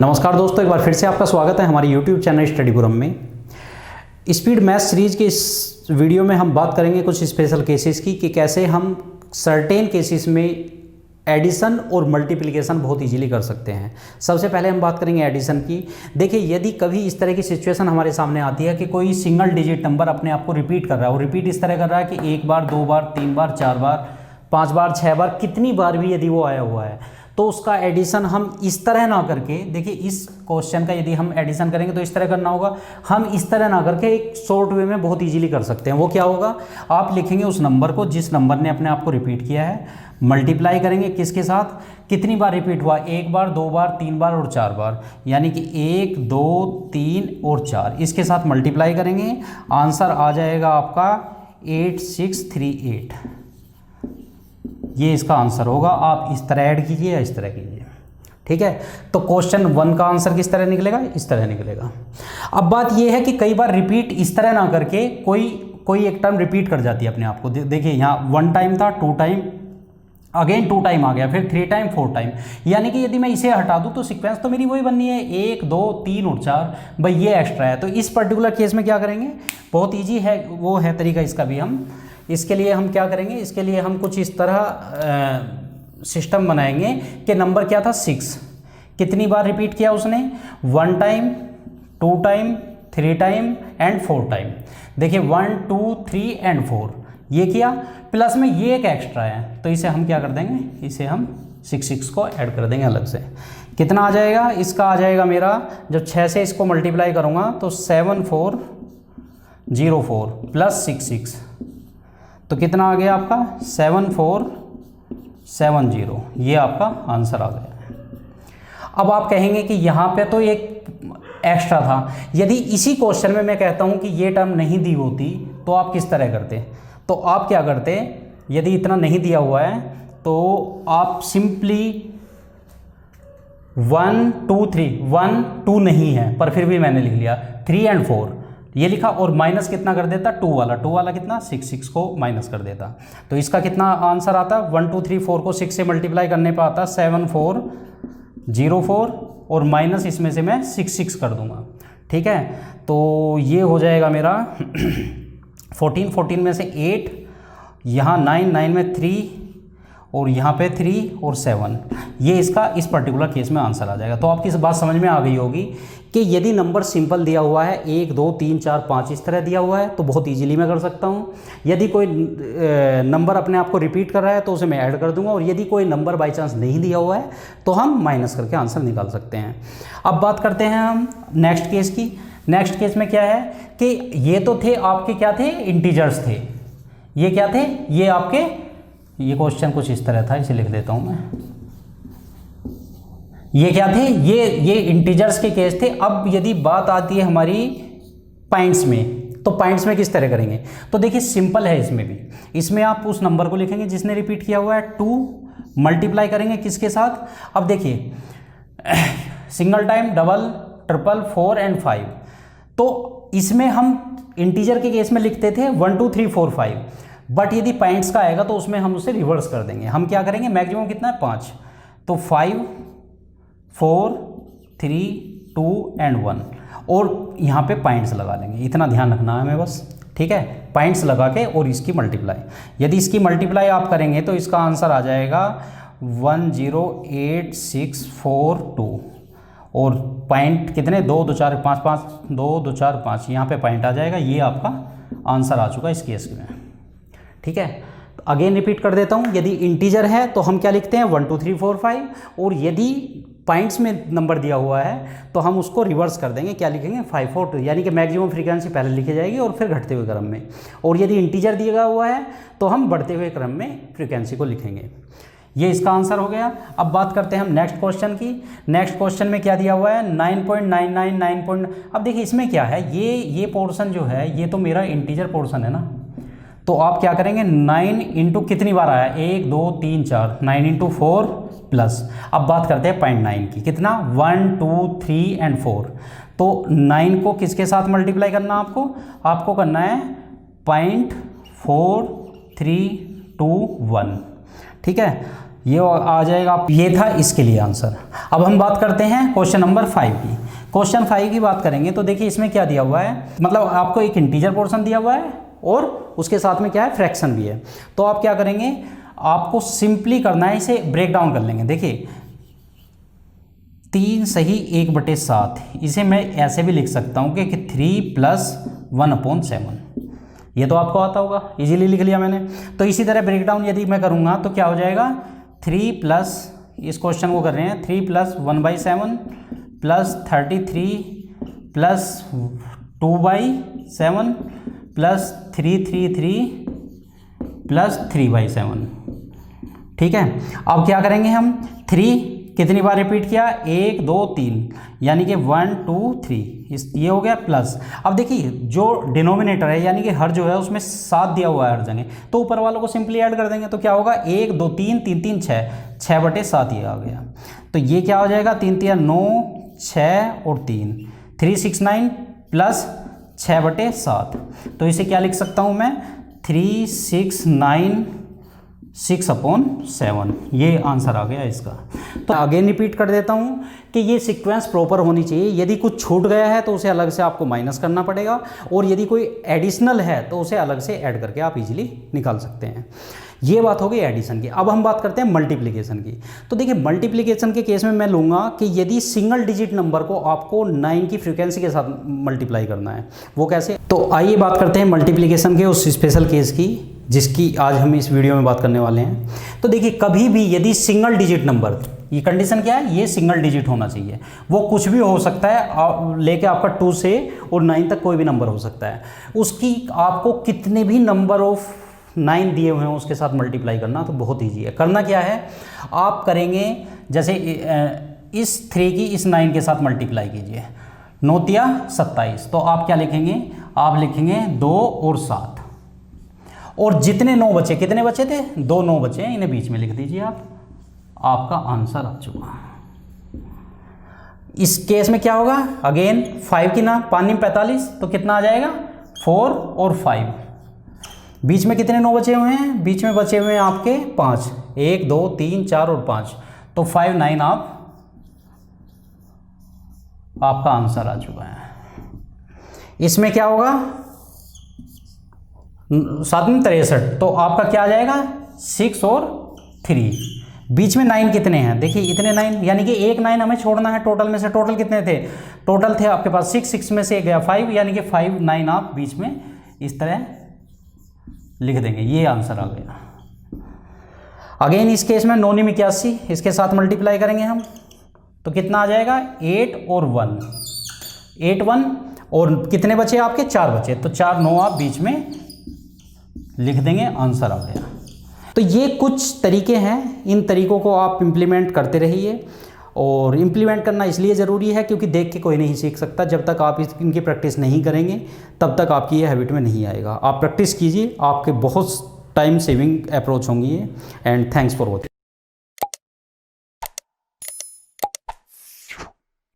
नमस्कार दोस्तों, एक बार फिर से आपका स्वागत है हमारे YouTube चैनल स्टडीपुरम में। स्पीड मैथ सीरीज के इस वीडियो में हम बात करेंगे कुछ स्पेशल केसेस की कि कैसे हम सर्टेन केसेस में एडिशन और मल्टीप्लिकेशन बहुत इजीली कर सकते हैं। सबसे पहले हम बात करेंगे एडिशन की। देखिए, यदि कभी इस तरह की सिचुएशन हमारे सामने आती है कि कोई सिंगल डिजिट नंबर अपने आप को रिपीट कर रहा है और रिपीट इस तरह कर रहा है कि 1 बार, 2 बार, 3 बार, 4 बार, 5 बार, 6 बार, कितनी बार भी यदि वो आया हुआ है, तो उसका एडिशन हम इस तरह ना करके, देखिए इस क्वेश्चन का यदि हम एडिशन करेंगे तो इस तरह करना होगा। हम इस तरह ना करके एक शॉर्ट वे में बहुत इजीली कर सकते हैं। वो क्या होगा, आप लिखेंगे उस नंबर को जिस नंबर ने अपने आप को रिपीट किया है, मल्टीप्लाई करेंगे किसके साथ, कितनी बार रिपीट हुआ, 1 बार, 2 बार, 3 बार और 4 बार, यानी कि 1, 2, 3 और 4, इसके साथ मल्टीप्लाई करेंगे। आंसर आ जाएगा आपका 8638। ये इसका आंसर होगा। आप इस तरह ऐड कीजिए या इस तरह कीजिए, ठीक है। तो क्वेश्चन 1 का आंसर किस तरह निकलेगा, इस तरह निकलेगा। अब बात ये है कि कई बार रिपीट इस तरह ना करके कोई एक टर्म रिपीट कर जाती है अपने आप को। देखिए यहाँ 1 टाइम था, 2 टाइम, अगेन 2 टाइम आ गया, फिर 3 टाइम, 4 टाइम, यानी कि यदि मैं इसे हटा दूं तो सीक्वेंस तो मेरी वही बननी है, 1, 2, 3 और 4, भाई ये एक्स्ट्रा है। तो इस पर्टिकुलर केस में क्या करेंगे, बहुत ईजी है, वो है तरीका इसका भी। हम इसके लिए हम क्या करेंगे, इसके लिए हम कुछ इस तरह सिस्टम बनाएंगे कि नंबर क्या था 6, कितनी बार रिपीट किया उसने, 1 time, 2 time, 3 time and 4 time. देखिए 1, 2, 3 एंड 4 ये किया, प्लस में ये एक एक्स्ट्रा है, तो इसे हम क्या कर देंगे, इसे हम 6 को ऐड कर देंगे अलग से। कितना आ जाएगा, इसका आ जाएगा मेरा, जब 6 से इसको मल्टीप्लाई करूँगा तो 7404 प्लस 66, तो कितना आ गया आपका 7470। ये आपका आंसर आ गया है। अब आप कहेंगे कि यहाँ पे तो एक एक्स्ट्रा था, यदि इसी क्वेश्चन में मैं कहता हूँ कि ये टर्म नहीं दी होती तो आप किस तरह करते, तो आप क्या करते, यदि इतना नहीं दिया हुआ है तो आप सिंपली 1, 2, 3, 1, 2 नहीं है पर फिर भी मैंने लिख लिया, 3 एंड 4 ये लिखा और माइनस कितना कर देता, 2 वाला कितना, 6 को माइनस कर देता। तो इसका कितना आंसर आता, 1, 2, 3, 4 को 6 से मल्टीप्लाई करने पर आता 7404 और माइनस इसमें से मैं 6 कर दूंगा, ठीक है। तो ये हो जाएगा मेरा 14 में से 8, यहाँ 9 में 3 और यहाँ पे 3 और 7, ये इसका इस पर्टिकुलर केस में आंसर आ जाएगा। तो आपकी इस बात समझ में आ गई होगी कि यदि नंबर सिंपल दिया हुआ है, 1, 2, 3, 4, 5 इस तरह दिया हुआ है तो बहुत इजीली मैं कर सकता हूँ। यदि कोई नंबर अपने आप को रिपीट कर रहा है तो उसे मैं ऐड कर दूंगा, और यदि कोई नंबर बाई चांस नहीं दिया हुआ है तो हम माइनस करके आंसर निकाल सकते हैं। अब बात करते हैं हम नेक्स्ट केस की। नेक्स्ट केस में क्या है कि ये तो थे आपके क्या थे, इंटीजर्स थे। ये क्या थे, ये आपके, ये क्वेश्चन कुछ इस तरह था, इसे लिख देता हूं मैं। ये क्या थे, ये इंटीजर्स के केस थे। अब यदि बात आती है हमारी पॉइंट्स में, तो पॉइंट्स में किस तरह करेंगे, तो देखिए सिंपल है इसमें भी। इसमें आप उस नंबर को लिखेंगे जिसने रिपीट किया हुआ है, 2 मल्टीप्लाई करेंगे किसके साथ। अब देखिए single time, double, triple, 4 and 5, तो इसमें हम इंटीजर के केस में लिखते थे 1, 2, 3, 4, 5, बट यदि पॉइंट्स का आएगा तो उसमें हम उसे रिवर्स कर देंगे। हम क्या करेंगे, मैक्सिमम कितना है 5, तो 5, 4, 3, 2 एंड 1, और यहाँ पे पॉइंट्स लगा लेंगे। इतना ध्यान रखना है हमें बस, ठीक है। पॉइंट्स लगा के और इसकी मल्टीप्लाई, यदि इसकी मल्टीप्लाई आप करेंगे तो इसका आंसर आ जाएगा 108,642, और पॉइंट कितने, 2, 2, 4, 5, 5, 2, 2, 4, 5, यहाँ पे पॉइंट आ जाएगा। ये आपका आंसर आ चुका इस केस में, ठीक है। तो अगेन रिपीट कर देता हूँ, यदि इंटीजर है तो हम क्या लिखते हैं 1, 2, 3, 4, 5, और यदि पॉइंट्स में नंबर दिया हुआ है तो हम उसको रिवर्स कर देंगे, क्या लिखेंगे 5, 4, 2, यानी कि मैक्सिमम फ्रीक्वेंसी पहले लिखी जाएगी और फिर घटते हुए क्रम में। और यदि इंटीजर दिया हुआ है तो हम बढ़ते हुए क्रम में फ्रीक्वेंसी को लिखेंगे। ये इसका आंसर हो गया। अब बात करते हैं हम नेक्स्ट क्वेश्चन की। नेक्स्ट क्वेश्चन में क्या दिया हुआ है, 9.999. अब देखिए इसमें क्या है, ये पोर्शन जो है ये तो मेरा इंटीजर पोर्शन है ना, तो आप क्या करेंगे 9 इंटू कितनी बार आया, 1, 2, 3, 4, 9 इंटू 4 प्लस। अब बात करते हैं 0.9 की, कितना 1, 2, 3 एंड 4। तो 9 को किसके साथ मल्टीप्लाई करना आपको करना है 0.4321, ठीक है। ये आ जाएगा। ये था इसके लिए आंसर। अब हम बात करते हैं क्वेश्चन नंबर 5 की। क्वेश्चन 5 की बात करेंगे तो देखिए इसमें क्या दिया हुआ है, मतलब आपको एक इंटीजर पोर्शन दिया हुआ है और उसके साथ में क्या है, फ्रैक्शन भी है। तो आप क्या करेंगे, आपको सिंपली करना है, इसे ब्रेक डाउन कर लेंगे। देखिए 3 सही 1/7, इसे मैं ऐसे भी लिख सकता हूँ कि 3 + 1/7। ये तो आपको आता होगा, इजीली लिख लिया मैंने। तो इसी तरह ब्रेक डाउन यदि मैं करूँगा तो क्या हो जाएगा, 3 प्लस, इस क्वेश्चन को कर रहे हैं, 3 + 1/7 + 33 + 2/7 + 333 + 3/7। ठीक है, अब क्या करेंगे हम, 3 कितनी बार रिपीट किया, 1 2 3, यानी कि 1 2 3, ये हो गया प्लस। अब देखिए जो डिनोमिनेटर है यानी कि हर जो है उसमें 7 दिया हुआ है हर जगह, तो ऊपर वालों को सिंपली ऐड कर देंगे तो क्या होगा, 1 2 3 3 3 6, 6/7 ये आ गया। तो ये क्या हो जाएगा, 3 3 9, 6 और 3, 369 + 6/7। तो इसे क्या लिख सकता हूँ मैं, 369 6/7। ये आंसर आ गया इसका। तो अगेन रिपीट कर देता हूँ कि ये सीक्वेंस प्रॉपर होनी चाहिए। यदि कुछ छूट गया है तो उसे अलग से आपको माइनस करना पड़ेगा, और यदि कोई एडिशनल है तो उसे अलग से ऐड करके आप इजीली निकाल सकते हैं। ये बात हो गई एडिशन की। अब हम बात करते हैं मल्टीप्लिकेशन की। तो देखिए मल्टीप्लिकेशन के केस में मैं लूँगा कि यदि सिंगल डिजिट नंबर को आपको 9 की फ्रीक्वेंसी के साथ मल्टीप्लाई करना है, वो कैसे। तो आइए बात करते हैं मल्टीप्लिकेशन के उस स्पेशल केस की जिसकी आज हम इस वीडियो में बात करने वाले हैं। तो देखिए कभी भी यदि सिंगल डिजिट नंबर, ये कंडीशन क्या है, ये सिंगल डिजिट होना चाहिए, वो कुछ भी हो सकता है, लेके आपका 2 से और 9 तक कोई भी नंबर हो सकता है, उसकी आपको कितने भी नंबर ऑफ 9 दिए हुए हैं उसके साथ मल्टीप्लाई करना तो बहुत ईजी है। करना क्या है, आप करेंगे जैसे इस 3 की इस 9 के साथ मल्टीप्लाई कीजिए, 9 तिया 27, तो आप क्या लिखेंगे, आप लिखेंगे 2 और 7, और जितने 9 बचे, कितने बचे थे, 2 9 बचे, इन्हें बीच में लिख दीजिए आप, आपका आंसर आ चुका। इस केस में क्या होगा, अगेन 5 की ना 5 45, तो कितना आ जाएगा, 4 और 5, बीच में कितने 9 बचे हुए हैं, बीच में बचे हुए हैं आपके 5, 1 2 3 4 और 5, तो 5 9 आपका आंसर आ चुका है। इसमें क्या होगा, 7 में 63, तो आपका क्या आ जाएगा, 6 और 3, बीच में 9 कितने हैं, देखिए इतने 9, यानी कि एक 9 हमें छोड़ना है टोटल में से। टोटल कितने थे, टोटल थे आपके पास 6 में से गया 5, यानी कि 5 9 आप बीच में इस तरह लिख देंगे, ये आंसर आ गया। अगेन इस केस में 9 में 81, इसके साथ मल्टीप्लाई करेंगे हम तो कितना आ जाएगा, 8 और 1, 8 1, और कितने बचे आपके, 4 बचे, तो 4 9 आप बीच में लिख देंगे, आंसर आ गया। तो ये कुछ तरीके हैं, इन तरीकों को आप इम्प्लीमेंट करते रहिए, और इम्प्लीमेंट करना इसलिए ज़रूरी है क्योंकि देख के कोई नहीं सीख सकता। जब तक आप इनकी प्रैक्टिस नहीं करेंगे तब तक आपकी ये हैबिट में नहीं आएगा। आप प्रैक्टिस कीजिए, आपके बहुत टाइम सेविंग अप्रोच होंगी ये। And thanks for watching.